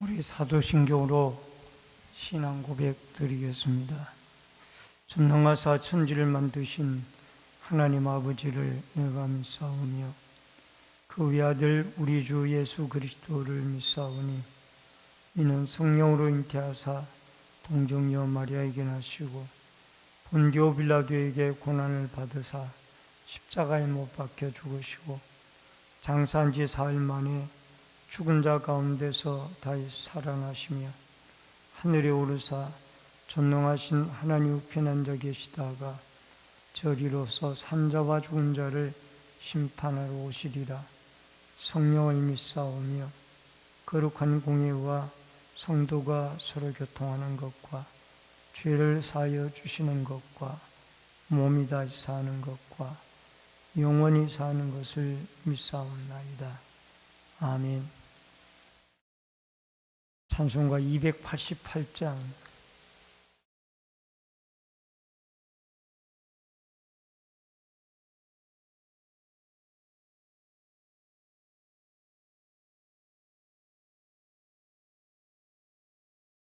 우리 사도신경으로 신앙 고백 드리겠습니다. 전능하사 천지를 만드신 하나님 아버지를 내가 믿사오며 그 외아들 우리 주 예수 그리스도를 믿사오니 이는 성령으로 잉태하사 동정녀 마리아에게 나시고 본디오 빌라도에게 고난을 받으사 십자가에 못 박혀 죽으시고 장사한 지 사흘 만에 죽은 자 가운데서 다시 살아나시며 하늘에 오르사 전능하신 하나님 우편에 앉아 계시다가 저리로서 산자와 죽은 자를 심판하러 오시리라. 성령을 믿사오며 거룩한 공예와 성도가 서로 교통하는 것과 죄를 사하여 주시는 것과 몸이 다시 사는 것과 영원히 사는 것을 믿사옵나이다. 아멘. 찬송가 288장.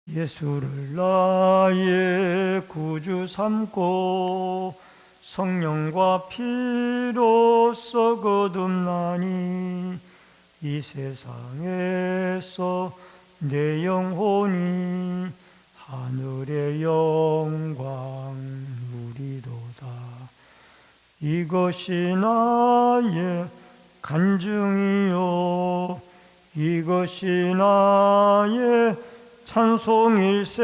예수를 나의 구주 삼고 성령과 피로써 거듭나니 이 세상에서 내 영혼이 하늘의 영광 누리도다. 이것이 나의 간증이요 이것이 나의 찬송일세.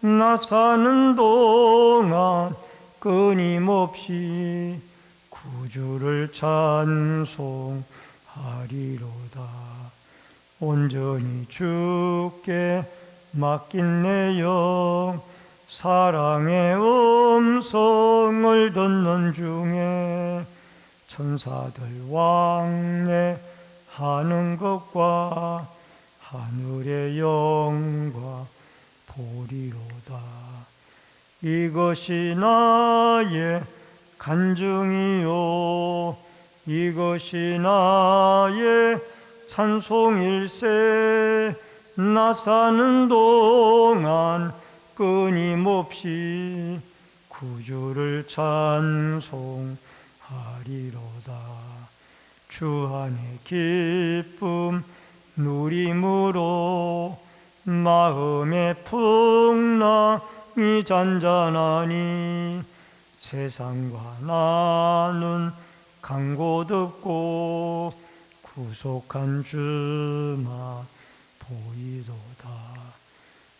나 사는 동안 끊임없이 구주를 찬송하리로다. 온전히 주께 맡긴 내 영 사랑의 음성을 듣는 중에 천사들 왕래하는 것과 하늘의 영광 보리로다. 이것이 나의 간증이요 이것이 나의 찬송일세. 나 사는 동안 끊임없이 구주를 찬송하리로다. 주 안에 기쁨 누림으로 마음의 풍랑이 잔잔하니 세상과 나는 강고덥고 구속한 주만 보이도다.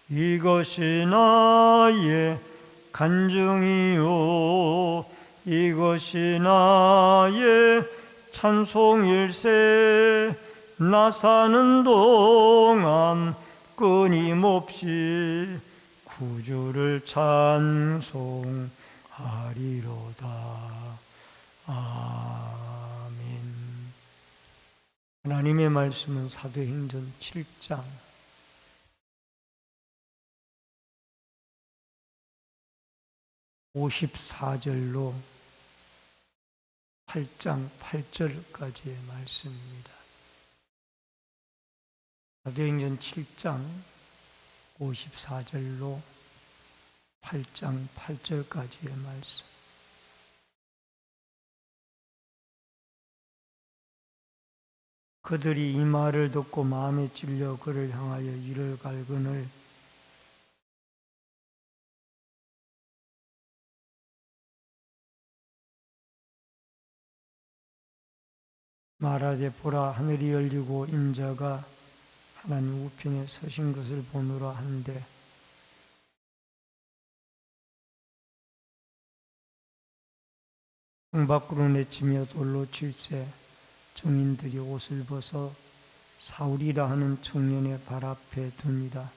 이것이 나의 간증이요 이것이 나의 찬송일세. 나 사는 동안 끊임없이 구주를 찬송하리로다. 아멘. 하나님의 말씀은 사도행전 7장 54절로 8장 8절까지의 말씀입니다. 사도행전 7장 54절로 8장 8절까지의 말씀. 그들이 이 말을 듣고 마음에 찔려 그를 향하여 이를 갈거늘 말하되 보라 하늘이 열리고 인자가 하나님 우편에 서신 것을 보노라 한데 성 밖으로 내치며 돌로 칠세. 정인들이 옷을 벗어 사울이라 하는 청년의 발 앞에 둡니다.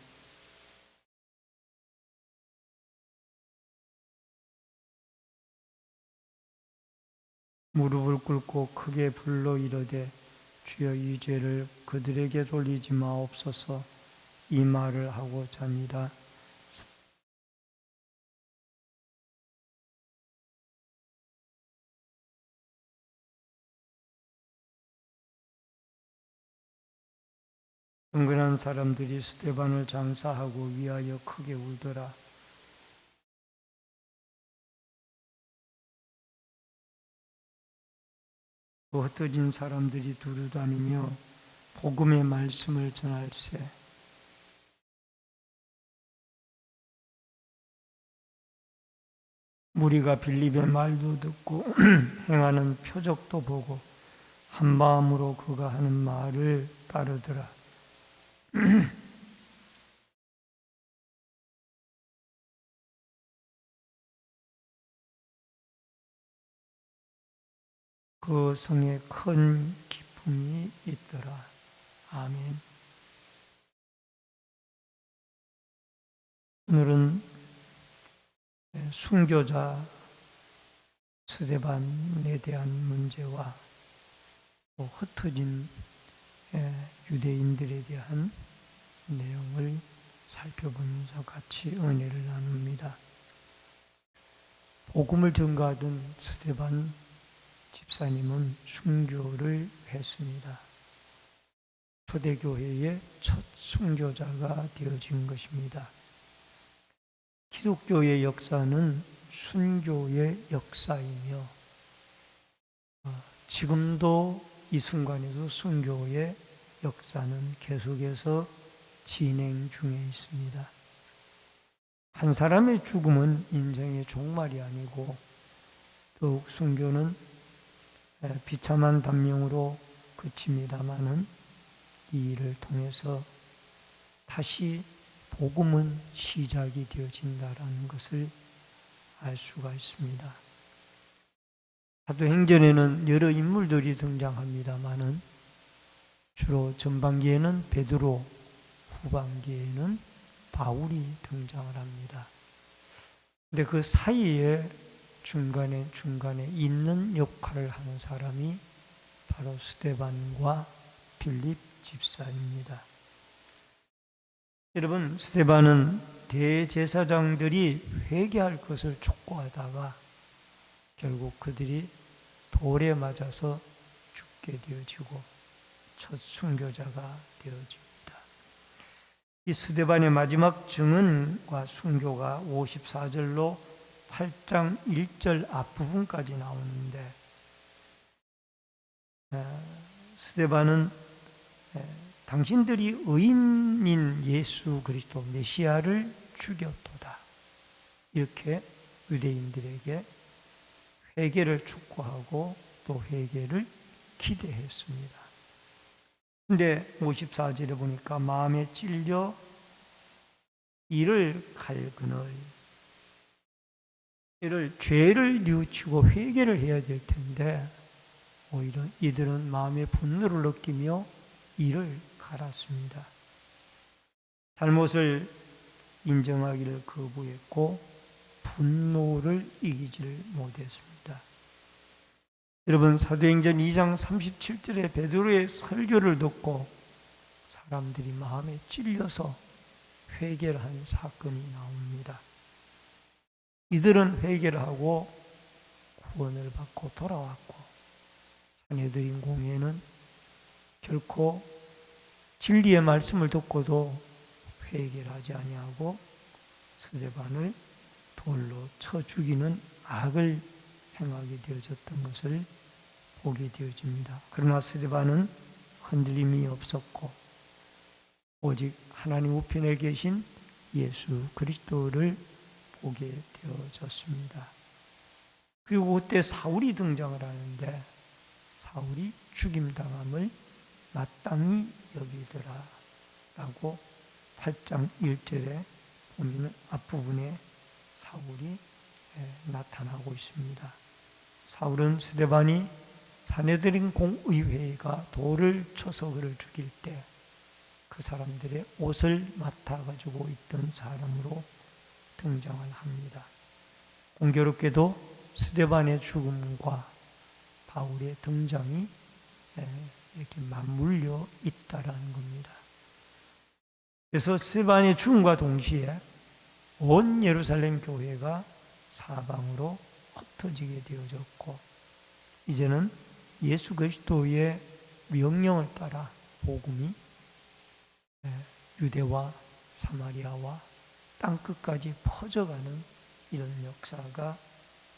무릎을 꿇고 크게 불러 이르되 주여 이 죄를 그들에게 돌리지 마옵소서. 이 말을 하고자 하니라. 은근한 사람들이 스데반을 장사하고 위하여 크게 울더라. 그 흩어진 사람들이 두루다니며 복음의 말씀을 전할세. 무리가 빌립의 말도 듣고 행하는 표적도 보고 한마음으로 그가 하는 말을 따르더라. 그 성에 큰 기쁨이 있더라. 아멘. 오늘은 순교자 스데반에 대한 문제와 또 흩어진 유대인들에 대한 내용을 살펴보면서 같이 은혜를 나눕니다. 복음을 전가하던 스데반 집사님은 순교를 했습니다. 초대교회의 첫 순교자가 되어진 것입니다. 기독교의 역사는 순교의 역사이며 지금도 이 순간에도 순교의 역사는 계속해서 진행 중에 있습니다. 한 사람의 죽음은 인생의 종말이 아니고 더욱 순교는 비참한 단명으로 그칩니다마는 이 일을 통해서 다시 복음은 시작이 되어진다라는 것을 알 수가 있습니다. 사도행전에는 여러 인물들이 등장합니다마는 주로 전반기에는 베드로, 후반기에는 바울이 등장을 합니다. 근데 그 사이에 중간에 있는 역할을 하는 사람이 바로 스데반과 빌립 집사입니다. 여러분, 스데반은 대제사장들이 회개할 것을 촉구하다가 결국 그들이 돌에 맞아서 죽게 되어지고 첫 순교자가 되어집니다. 이 스데반의 마지막 증언과 순교가 54절로 8장 1절 앞부분까지 나오는데 스데반은 당신들이 의인인 예수 그리스도 메시아를 죽였도다. 이렇게 유대인들에게 회개를 촉구하고 또 회개를 기대했습니다. 근데 54절에 보니까 마음에 찔려 이를 갈그늘 이를 죄를 뉘우치고 회개를 해야 될 텐데 오히려 이들은 마음의 분노를 느끼며 이를 갈았습니다. 잘못을 인정하기를 거부했고 분노를 이기지를 못했습니다. 여러분, 사도행전 2장 37절에 베드로의 설교를 듣고 사람들이 마음에 찔려서 회개를 한 사건이 나옵니다. 이들은 회개를 하고 구원을 받고 돌아왔고 산헤드린 공회는 결코 진리의 말씀을 듣고도 회개를 하지 아니하고 스데반을 돌로 쳐 죽이는 악을 행하게 되어졌던 것을 보게 되어집니다. 그러나 스데반은 흔들림이 없었고 오직 하나님 우편에 계신 예수 그리스도를 보게 되어졌습니다. 그리고 그때 사울이 등장을 하는데 사울이 죽임당함을 마땅히 여기더라 라고 8장 1절에 보면 앞부분에 사울이 나타나고 있습니다. 사울은 스데반이 산헤드린 공의회가 돌을 쳐서 그를 죽일 때 그 사람들의 옷을 맡아가지고 있던 사람으로 등장을 합니다. 공교롭게도 스데반의 죽음과 바울의 등장이 이렇게 맞물려 있다라는 겁니다. 그래서 스데반의 죽음과 동시에 온 예루살렘 교회가 사방으로 흩어지게 되어졌고 이제는 예수 그리스도의 명령을 따라 복음이 유대와 사마리아와 땅끝까지 퍼져가는 이런 역사가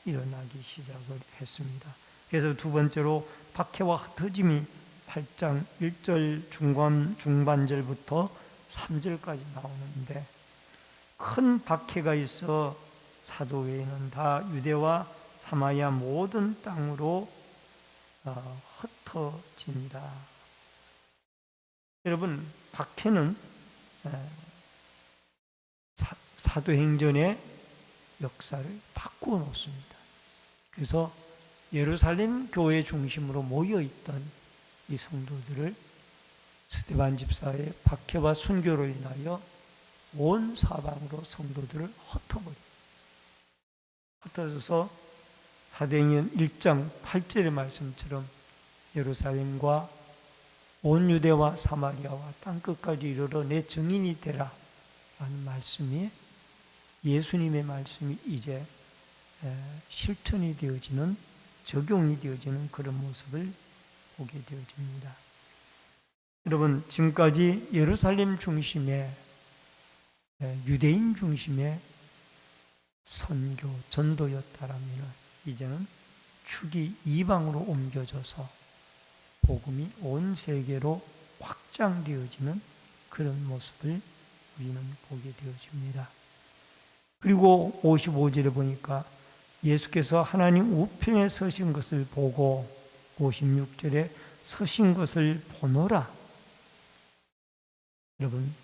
일어나기 시작을 했습니다. 그래서 두 번째로 박해와 흩어짐이 8장 1절 중반절부터 3절까지 나오는데, 큰 박해가 있어 사도회는 다 유대와 사마리아 모든 땅으로 흩어집니다. 여러분, 박해는 사도행전의 역사를 바꾸어 놓습니다. 그래서 예루살렘 교회 중심으로 모여있던 이 성도들을 스데반 집사의 박해와 순교로 인하여 온 사방으로 성도들을 흩어져서 사도행전 1장 8절의 말씀처럼 예루살렘과 온 유대와 사마리아와 땅끝까지 이르러 내 증인이 되라 라는 말씀이, 예수님의 말씀이 이제 실천이 되어지는, 적용이 되어지는 그런 모습을 보게 되어집니다. 여러분, 지금까지 예루살렘 중심의, 유대인 중심의 선교, 전도였다라면 이제는 축이 이방으로 옮겨져서 복음이 온 세계로 확장되어지는 그런 모습을 우리는 보게 되어집니다. 그리고 55절에 보니까 예수께서 하나님 우편에 서신 것을 보고 56절에 서신 것을 보노라. 여러분,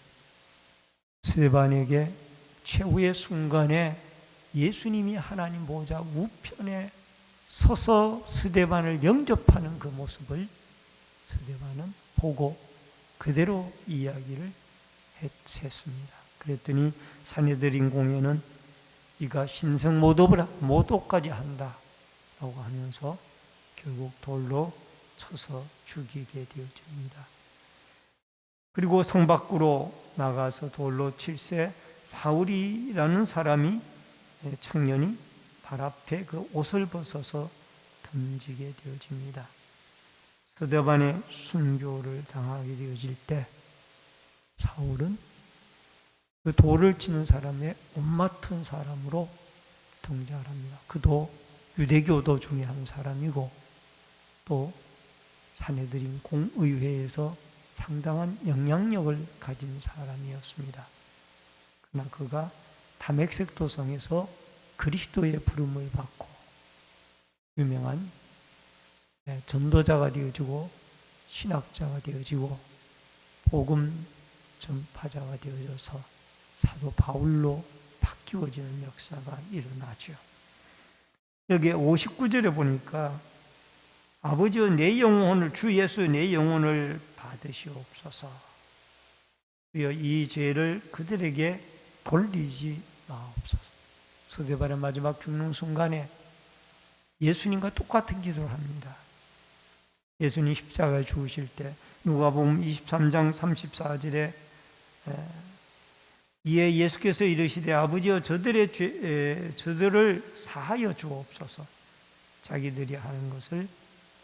스데반에게 최후의 순간에 예수님이 하나님 보좌 우편에 서서 스데반을 영접하는 그 모습을 스데반은 보고 그대로 이야기를 했습니다. 그랬더니 산헤드린 공회는 이가 신성 모독까지 한다라고 하면서 결국 돌로 쳐서 죽이게 되어집니다. 그리고 성 밖으로 나가서 돌로 칠새 사울이라는 사람이, 청년이 발 앞에 그 옷을 벗어서 던지게 되어집니다. 스데반의 순교를 당하게 되어질 때 사울은 그 돌을 치는 사람의 옷 맡은 사람으로 등장을 합니다. 그도 유대교도 중에 한 사람이고 또 산헤드린 공의회에서 상당한 영향력을 가진 사람이었습니다. 그러나 그가 다메섹 도성에서 그리스도의 부름을 받고 유명한 전도자가 되어지고 신학자가 되어지고 복음 전파자가 되어져서 사도 바울로 바뀌어지는 역사가 일어나죠. 여기 59절에 보니까 아버지여 내 영혼을, 주 예수 내 영혼을 받으시옵소서. 주여 이 죄를 그들에게 돌리지 마옵소서. 스데반의 마지막 죽는 순간에 예수님과 똑같은 기도를 합니다. 예수님 십자가에 죽으실 때 누가복음 23장 34절에 이에 예수께서 이르시되 아버지여 저들을 사하여 주옵소서. 자기들이 하는 것을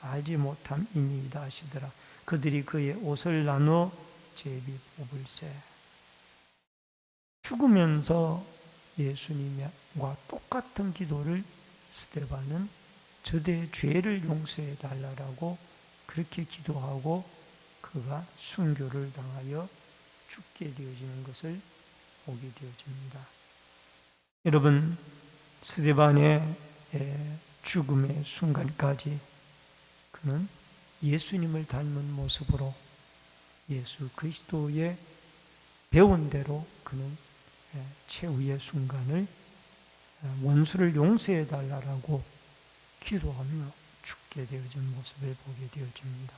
알지 못함이니이다 하시더라. 그들이 그의 옷을 나누어 제비 뽑을세. 죽으면서 예수님과 똑같은 기도를 스데반은 저들의 죄를 용서해 달라고 그렇게 기도하고 그가 순교를 당하여 죽게 되어지는 것을 보게 되어집니다. 여러분, 스데반의 죽음의 순간까지 그는 예수님을 닮은 모습으로 예수 그리스도의 배운 대로 그는 최후의 순간을 원수를 용서해 달라고 기도하며 죽게 되어진 모습을 보게 되어집니다.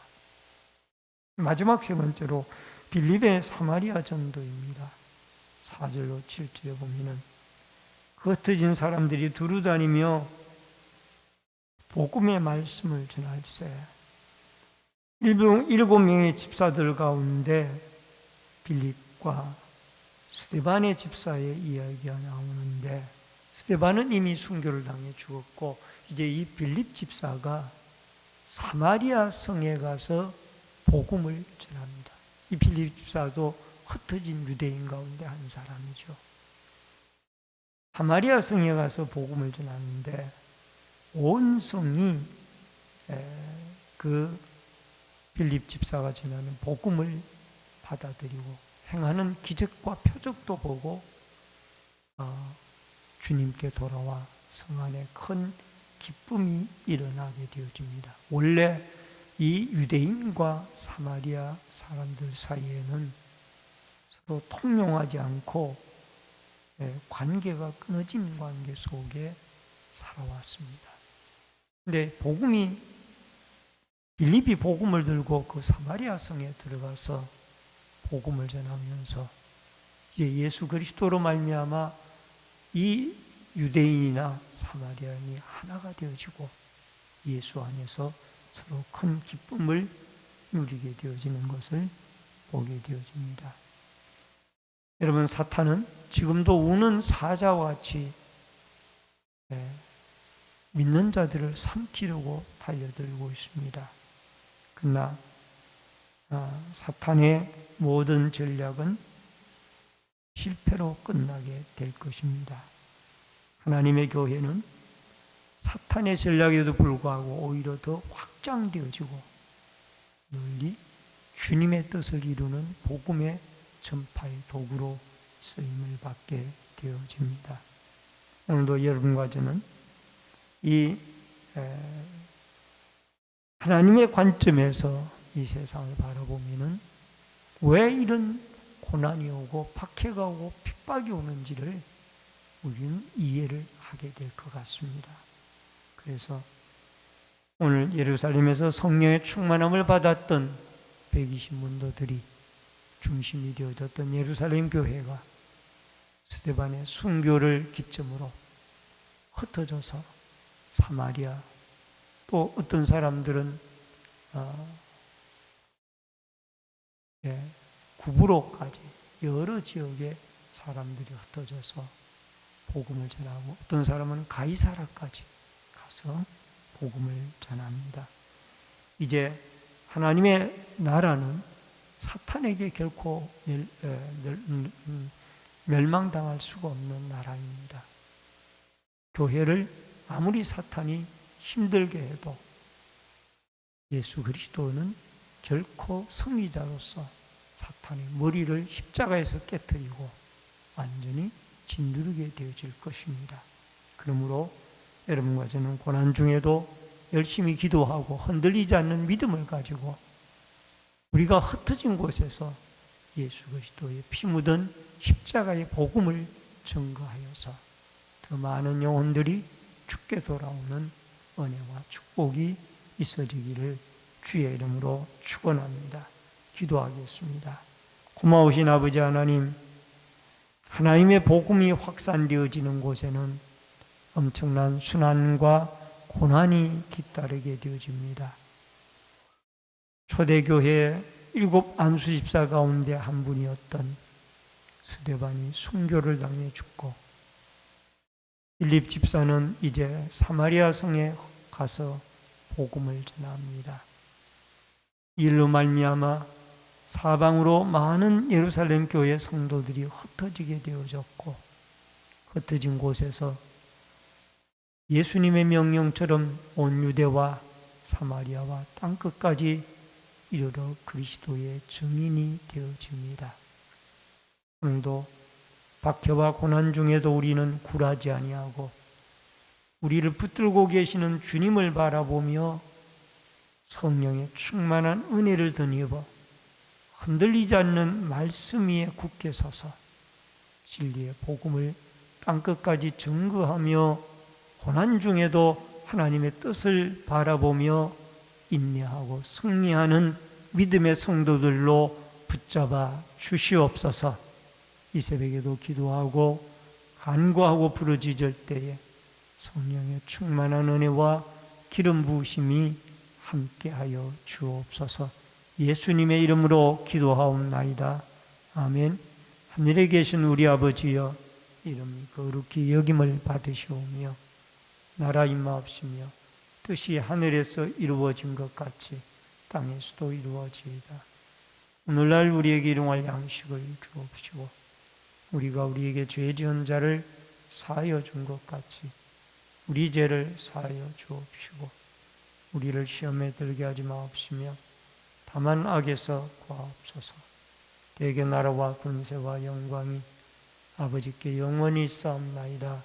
마지막 세 번째로 빌립의 사마리아 전도입니다. 4절로 7절에 보면은 흩어진 사람들이 두루 다니며 복음의 말씀을 전할세. 7명의 집사들 가운데 빌립과 스데반의 집사의 이야기가 나오는데, 스데반은 이미 순교를 당해 죽었고 이제 이 빌립 집사가 사마리아 성에 가서 복음을 전합니다. 이 빌립 집사도 흩어진 유대인 가운데 한 사람이죠. 사마리아 성에 가서 복음을 전하는데 온 성이 그 빌립 집사가 전하는 복음을 받아들이고 행하는 기적과 표적도 보고 주님께 돌아와 성 안에 큰 기쁨이 일어나게 되어집니다. 원래 이 유대인과 사마리아 사람들 사이에는 서로 통용하지 않고 관계가 끊어진 관계 속에 살아왔습니다. 근데 빌립이 복음을 들고 그 사마리아 성에 들어가서 복음을 전하면서 예수 그리스도로 말미암아 이 유대인이나 사마리아인이 하나가 되어지고 예수 안에서 서로 큰 기쁨을 누리게 되어지는 것을 보게 되어집니다. 여러분, 사탄은 지금도 우는 사자와 같이 믿는 자들을 삼키려고 달려들고 있습니다. 그러나 사탄의 모든 전략은 실패로 끝나게 될 것입니다. 하나님의 교회는 사탄의 전략에도 불구하고 오히려 더 확장되어지고 널리 주님의 뜻을 이루는 복음의 전파의 도구로 쓰임을 받게 되어집니다. 오늘도 여러분과 저는 이 하나님의 관점에서 이 세상을 바라보면은 왜 이런 고난이 오고 박해가 오고 핍박이 오는지를 우리는 이해를 하게 될 것 같습니다. 그래서 오늘 예루살렘에서 성령의 충만함을 받았던 120문도들이 중심이 되어졌던 예루살렘 교회가 스데반의 순교를 기점으로 흩어져서 사마리아, 또 어떤 사람들은 구부로까지 여러 지역의 사람들이 흩어져서 복음을 전하고, 어떤 사람은 가이사라까지 가서 복음을 전합니다. 이제 하나님의 나라는 사탄에게 결코 멸망당할 수가 없는 나라입니다. 교회를 아무리 사탄이 힘들게 해도 예수 그리스도는 결코 승리자로서 사탄의 머리를 십자가에서 깨뜨리고 완전히 짓누르게 되어질 것입니다. 그러므로 여러분과 저는 고난 중에도 열심히 기도하고 흔들리지 않는 믿음을 가지고 우리가 흩어진 곳에서 예수 그리스도의 피 묻은 십자가의 복음을 증거하여서 더 많은 영혼들이 주께 돌아오는 은혜와 축복이 있어지기를 주의 이름으로 축원합니다. 기도하겠습니다. 고마우신 아버지 하나님, 하나님의 복음이 확산되어지는 곳에는 엄청난 순환과 고난이 뒤따르게 되어집니다. 초대교회 7 안수집사 가운데 한 분이었던 스데반이 순교를 당해 죽고, 빌립 집사는 이제 사마리아 성에 가서 복음을 전합니다. 이로 말미암아 사방으로 많은 예루살렘 교회 성도들이 흩어지게 되어졌고, 흩어진 곳에서 예수님의 명령처럼 온 유대와 사마리아와 땅끝까지 이르러 그리스도의 증인이 되어집니다. 오늘도 박해와 고난 중에도 우리는 굴하지 아니하고 우리를 붙들고 계시는 주님을 바라보며 성령의 충만한 은혜를 덧입어 흔들리지 않는 말씀 위에 굳게 서서 진리의 복음을 땅끝까지 증거하며 고난 중에도 하나님의 뜻을 바라보며 인내하고 승리하는 믿음의 성도들로 붙잡아 주시옵소서. 이 새벽에도 기도하고 간구하고 부르짖을 때에 성령의 충만한 은혜와 기름 부으심이 함께하여 주옵소서. 예수님의 이름으로 기도하옵나이다. 아멘. 하늘에 계신 우리 아버지여, 이름이 거룩히 여김을 받으시오며 나라 임하옵시며 뜻이 하늘에서 이루어진 것 같이 땅에서도 이루어지이다. 오늘날 우리에게 일용할 양식을 주옵시고 우리가 우리에게 죄 지은 자를 사하여 준 것 같이 우리 죄를 사하여 주옵시고 우리를 시험에 들게 하지 마옵시며 다만 악에서 구하옵소서. 대개 나라와 권세와 영광이 아버지께 영원히 있사옵나이다.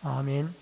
아멘.